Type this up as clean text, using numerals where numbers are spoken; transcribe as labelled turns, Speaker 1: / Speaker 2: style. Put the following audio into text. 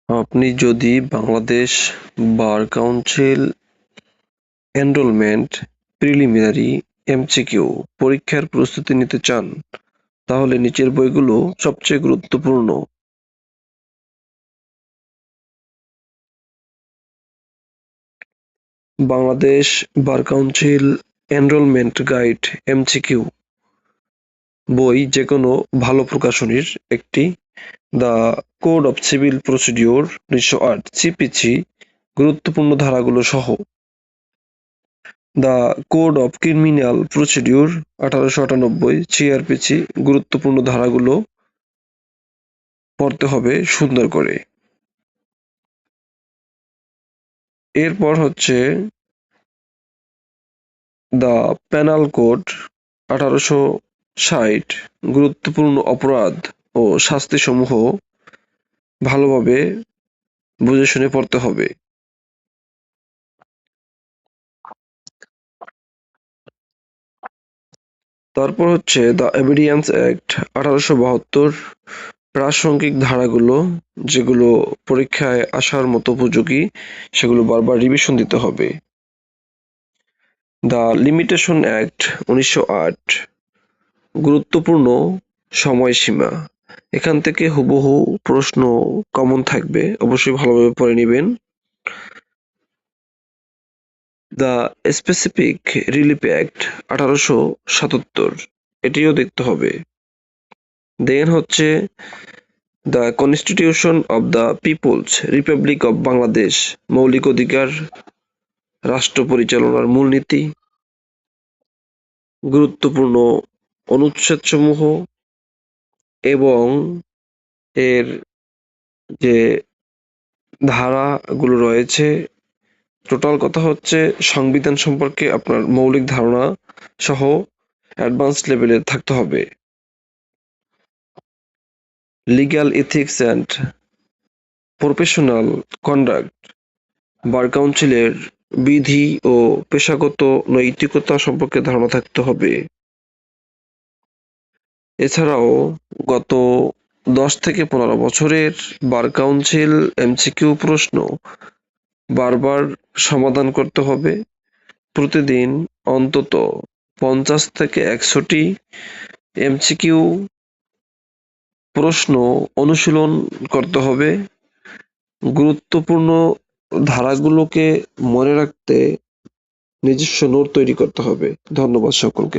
Speaker 1: আপনি যদি Bangladesh bar council enrolment preliminary MCQ পরীক্ষার প্রস্তুতি নিতে চান, তাহলে নিচের বইগুলো সবচেয়ে গুরুত্বপূর্ণ। Bangladesh bar council enrolment guide MCQ বই যেকোনো ভালো প্রকাশনীর একটি। The code of civil procedure 1908 CPC গুরুত্বপূর্ণ ধারাগুলো সহ। The code of criminal procedure 1898 CrPC গুরুত্বপূর্ণ ধারাগুলো পড়তে হবে সুন্দর করে। এরপর হচ্ছে দ্য পেনাল কোড 1860 গুরুত্বপূর্ণ অপরাধ ও শাস্তিসমূহ ভালোভাবে বুঝে শুনে পড়তে হবে। তারপর হচ্ছে দ্য এভিডেন্স অ্যাক্ট 1872 প্রাসঙ্গিক ধারাগুলো যেগুলো পরীক্ষায় আসার মতো উপযোগী সেগুলো বারবার রিভিশন দিতে হবে। দ্য লিমিটেশন অ্যাক্ট 1908 গুরুত্বপূর্ণ সময়সীমা। এখান থেকে হুবহু প্রশ্ন কমন থাকবে, অবশ্যই ভালোভাবে পড়ে নেবেন। দ্য স্পেসিফিক রিলিফ অ্যাক্ট 1877 এটিও দেখতে হবে। দেন হচ্ছে the constitution of the people's republic of Bangladesh মৌলিক অধিকার রাষ্ট্র পরিচালনার মূলনীতি, গুরুত্বপূর্ণ অনুচ্ছেদসমূহ এবং এর যে ধারাগুলো রয়েছে। টোটাল কথা হচ্ছে সংবিধান সম্পর্কে আপনার মৌলিক ধারণা সহ অ্যাডভান্স লেভেলে থাকতে হবে। Legal ethics and professional conduct bar কাউন্সিলের বিধি ও পেশাগত নৈতিকতা সম্পর্কে ধারণা থাকতে হবে। এছাড়াও গত 10 থেকে 15 বছরের বার কাউন্সিল এমসিকিউ প্রশ্ন বারবার সমাধান করতে হবে। প্রতিদিন অন্তত 50 থেকে 100টি এমসিকিউ প্রশ্ন অনুশীলন করতে হবে। গুরুত্বপূর্ণ ধারাগুলোকে মনে রাখতে নিজস্ব নোট তৈরি করতে হবে। ধন্যবাদ সকলকে।